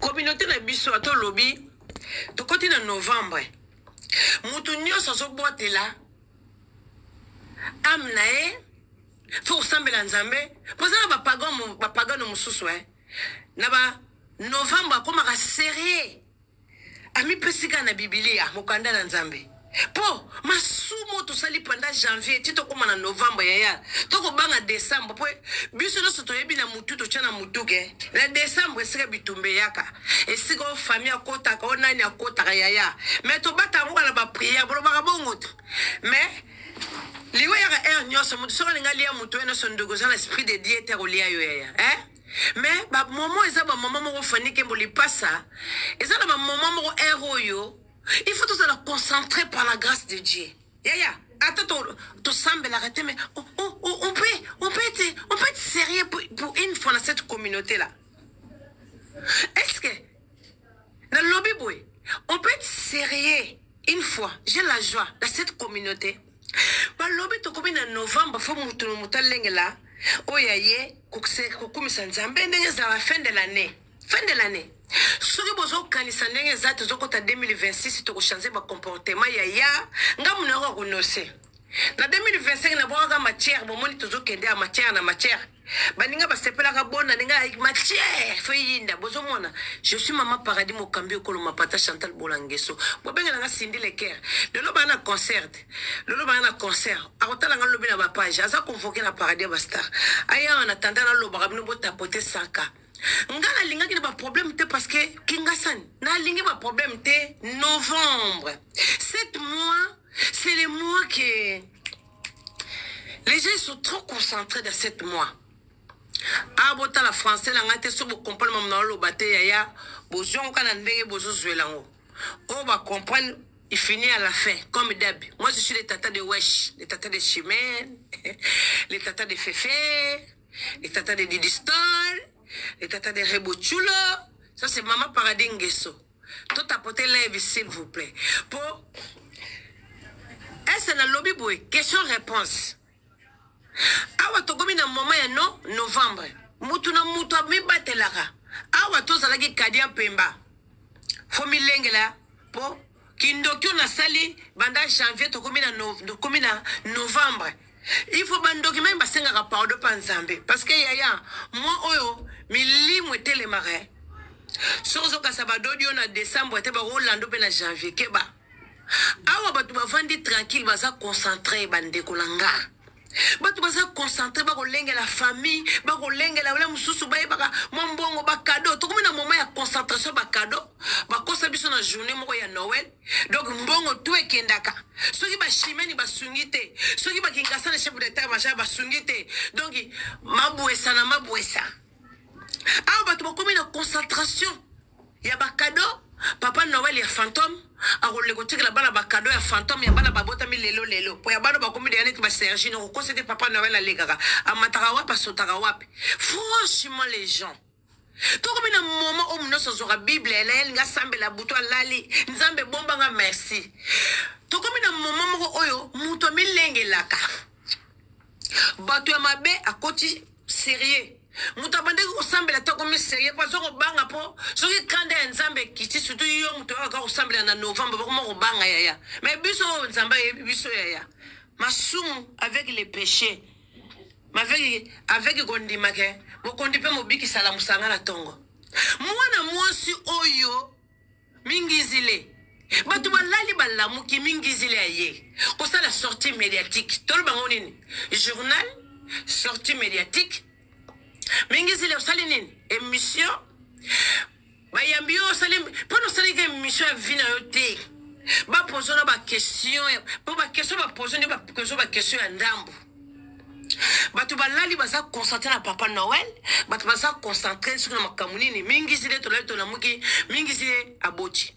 communauté na biso ato lobby to côté na novembre mutu nyonso so botela amnae faut sambela nzambe poza ba pagano mususu na ba novembre akoma sérieux ami pesika na biblia mokanda na nzambe po masumo to sali pendant janvier tito koma na novembre yaya to ko banga décembre po biso no soto yebi na mutu to chana mutuke na décembre sika bitumbe yaka esika famille akota ka onani akota yaya mais to bata ngo na ba prière bo ba bongo mais liwe ya nyoso mutu so nga lia mutu eno sondogo za l'esprit de Dieu te rolia yo yaya mais ba moment eza ba moment mo fanike mo lipasa eza na ba moment mo héros yo. Il faut tous se concentrer par la grâce de Dieu. Yaya, attends, tu sembles l'arrêter, mais on peut être sérieux pour une fois dans cette communauté-là. Est-ce que, dans le lobby boy, on peut être sérieux une fois, j'ai la joie dans cette communauté. Le lobby, tu comme en novembre, il faut que là, oh yaye, comme ça, à la fin de l'année. Fin de l'année. Si vous avez kanisa ndenge zatu zoko ta 2026 to changer ba comportement ya ngamu na ko kunose na 2025 na boga matière bo moni tozo kende a matière na matière baninga ba sepela ka bona ninga matière fo yinda bozo mona je suis maman paradis mo kambi ko ma pata Chantal Bolangeso bo benga nga Cindy Leker lelo bana concert akotala nga lobi na ba page aza convoquer na paradis ba star aya on attendant na loba bino bo tapoter 100K. Ngala linga ki ba problème te parce que kingasan na linga ba problème te novembre 7 mois c'est les mois que les gens sont trop concentrés dans 7 mois abota la français la ngate so bo comprendre mam na lo baté yaya bojon kana ndenge bozo zwelango on va comprendre il finit à la fin comme d'hab. Moi je suis les tata de Wesh, les tata de Chimène, les tata de Féfé, les tata de Didistol, les tata de Rebochulo. Ça c'est maman Paradis Nguesso. Tout apporter lève s'il vous plaît. Pour est-ce que le lobby boy question-réponse. Awa to gomi na moment ya no novembre. Mutu na mutu mi batelaka. Awa to zalaki kadia pemba. Fo milengela po kindokyo na sali banda janvier to gomi na novembre. Il faut ban document basenga ka pardon pa nzambe parce que yaya moi oyo milimu etele marais. Sozo ka sabadodio na décembre te ba Rolando pe na janvier keba. Awa batu ba vandi tranquille baza concentré bande kolanga. Batu baza concentré ba kolenge la famille, ba kolenge la wala mususu ba baka mbongo ba cadeau. To komina moment ya concentration ba cadeau. Ba kosa biso na journée moko ya Noël. Donc mbongo tout ekendaka. Soki ba chimeni ba sungite, soki ba kinkasa na chef d'état ba sungite. Donc mabouessa na mabouessa. Awa batu ba komina concentration ya ba cadeau. Papa Noël ya fantôme a roulé côté la bana ba cadeau ya fantôme ya bana ba bota mi lelo po ya bana ba komi de yanet ba Sergi no ko c'était Papa Noël a legara a matarawa pa sotara wapi. Franchement les gens to comme na moment o mno so zora Bible elle nga sambe la buto lali nzambe bomba nga merci to comme na moment moko oyo muto milenge laka batu ya mabe akoti sérieux mutabande ko sambela ta comme sérieux parce que banga po so ki kanda nzambe kiti surtout yo muto ka ko sambela na novembre ko mo banga yaya mais biso nzamba biso yaya masumu avec les péchés avec gondima ke mo kondipe mo biki sala musanga na tongo mwana mwasi oyo mingizile batu balali balamuki mingizile aye ko sala sortie médiatique tolo bango nini journal sortie médiatique mingizile osali nini émission bayambi yo osali pono osali ke émission ya vina yo te ba poser na ba question po ba question ba poser ni ba question ya ndambo batu balali baza concentré na Papa Noël batu baza concentré sur na makamuni mingizile to la muki mingizile aboti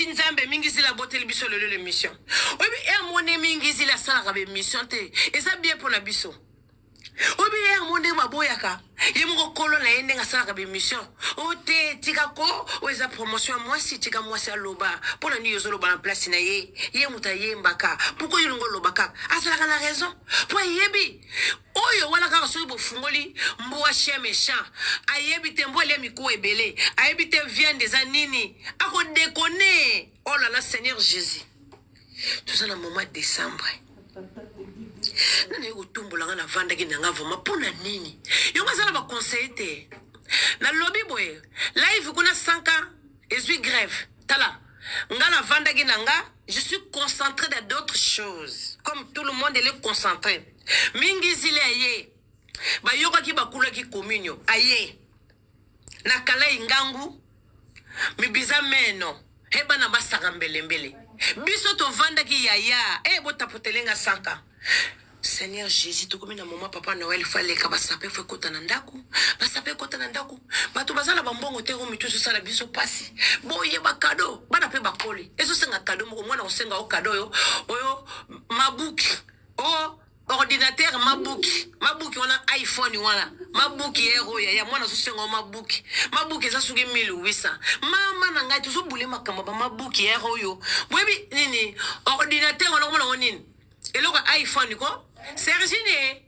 nzambe mingizile aboti biso lelo l'émission obi e mone mingizile sala ka émission te et ça bien pour la biso Obi ya monde maboyaka. Yemoko kolo na yende ngasala ka mission. Ote tika ko weza promotion moi si tika moi sa loba. Pona ni yozo loba na place na ye. Ye muta yembaka. Pourquoi yulongo lobaka? Asala ka la raison. Pour yebi. Oyo wana kaka so bo fungoli mboa chien méchant. Ayebi tembo le miku ebele. Ayebi te vient des anini. Ako déconner. Oh là là Seigneur Jésus. Tout ça dans le mois de décembre. Nana yoko tumbola nga na vanda ki na nga voma pona nini yonga zala ba conseiller te na lobby boy live kuna 100 ans et suis grève tala nga na vanda ki na nga je suis concentré dans d'autres choses comme tout le monde est concentré mingi zile aye ba yoka ki bakula ki communion aye na kala ingangu mibiza meno heba na basaka mbele biso to vanda ki yaya bota potelenga 100 ans. Seigneur Jésus, tu comme na maman papa Noël fallait ka basape fe kota na ndaku basape kota na ndaku bato bazala bambongo te ko mitu so sala biso pasi boye ba cadeau bana pe bakoli eso senga cadeau mo mwana osenga o cadeau oyo mabuki o ordinateur mabuki wana iPhone wana mabuki ero ya mwana so senga o mabuki za sugi 1800 mama na ngai tuzo bule makamba ba mabuki ero yo boyebi nini ordinateur wana mwana nini eloko iPhone ko Sergine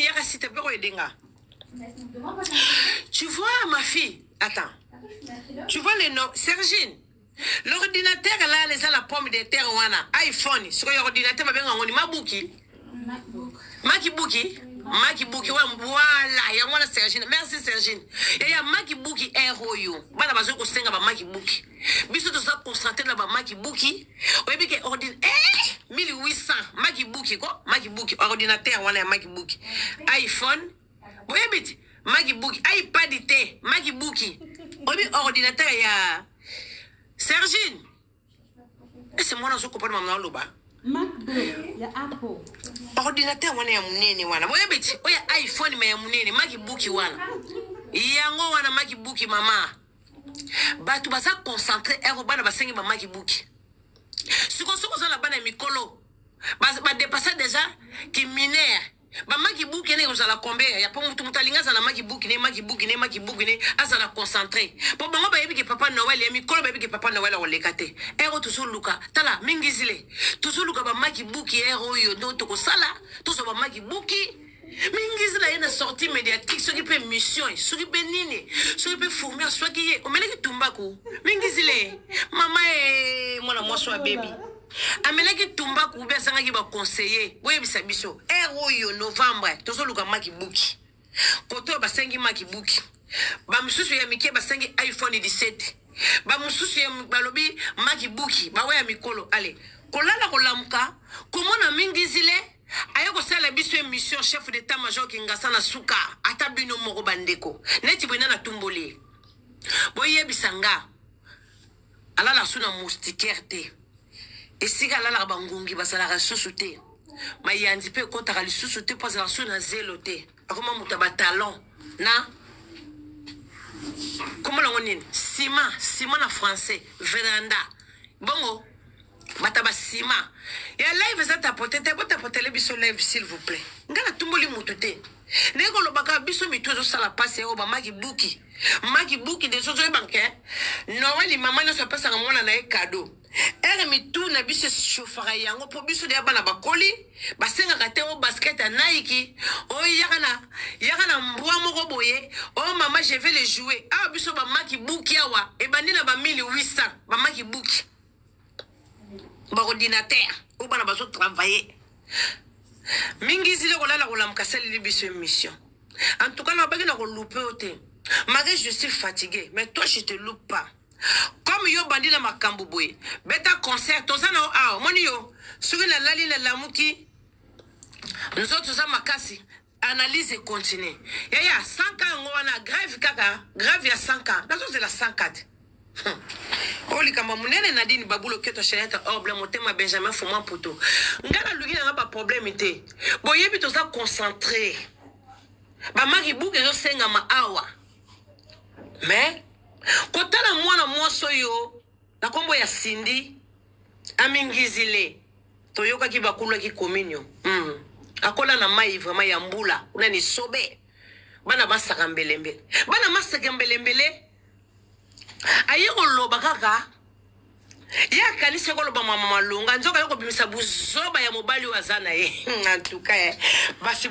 yaka si te pego edenga. Tu vois ma fille, attends. Tu vois les noms Sergine. L'ordinateur là les a la pomme de terre wana iPhone sur l'ordinateur ba benga ngoni mabuki. Makibuki voilà ya mwana Sergine. Merci Sergine. Ya makibuki eroyo. Bana bazo ko senga ba makibuki. Biso to sa concentré na ba makibuki. Oyebi ke ordinateur 1800 makibuki ordinateur wana ya makibuki. iPhone. Oyebi makibuki iPad te makibuki. Oyebi ordinateur ya Sergine. C'est moi na zo ko pa mama loba. MacBook ya Apple. Ordinateur wana ya munene wana. Oyebi oya iPhone me ya munene makibuki wana. Yango wana makibuki mama. Batu baza concentré ero bana basengi ba makibuki. Siko za la bana mikolo. Ba dépasser déjà qui minère. Ba makibuki ne ozala combien ya po mutu mutalinga za na makibuki ne azala concentré. Po bango ba yebi ke papa Noël ya mikolo ba yebi ke papa Noël o lekate. Ero toujours luka. Tala mingizile. Toujours luka ba makibuki ero yo ndo to ko sala. Toujours ba makibuki. Mingizila yena sortie médiatique ce qui peut mission ce qui peut nini ce qui peut fourmir soit qui est omeleki tumbaku mingizile mama mwana mwaswa baby ameleki tumbaku be sanga ki ba conseiller boye bisabiso oyo novembre tozo luka makibuki koto ba sengi makibuki ba msusu ya mike ba sengi iPhone 17 ba msusu ya balobi makibuki ba ya mikolo ale kolala kolamuka komona mingizile ayoko sala biso mission chef d'état-major ki ngasa na suka ata bino moko bandeko neti bwena na tumboli boye bisanga alala suna moustiquaire te esika alala bangungi basala ka susuté mayanzi pe kota ka lisusuté pas la suna zelo te akoma muta ba talon na comment la nini ciment na français véranda bongo mataba sima ya live za tapoter le biso live s'il vous plaît ngala tumboli mutute neko lobaka biso mitozo sala passe o ba makibuki de sozo banke Noël mama no so pesa ngamona na cadeau mitu na biso chauffeur yango po biso de bana bakoli basenga kate o basket à Nike o yakana mbwa moko boye o mama je vais le jouer biso ba makibuki awa e bandina ba 1800 ba makibuki ba ordinateur ou bana bazo travailler mingi zile kolala kolamka sali biso mission en tout cas na ba na ko louper ote malgré je suis fatigué mais toi je te loupe pas comme yo bandina makambo boye beta concert tozana moni yo soki na lali na lamuki nous autres za makasi analyse et continue ya 100 ans ngwana grave kaka grave ya 100 ans nazo zela 104 Oli kama munene nadini babulo keto sheneta oble motema Benjamin Fuma poto. Ngala lugi na ba problème te. Boyebi to za concentré. Ba mari buke zo senga ma awa. Mais kotala mwana mwoso yo na kombo ya Cindy amingizile. Toyoka ki bakulu ki communion. akola na mai vraiment ya mbula una ni sobe bana masaka mbelembele bana masaka mbelembele ayi koloba kaka ya kanisa koloba mama malunga nzoka yoko bimisa buzoba ya mobali wazana ye en tout cas basi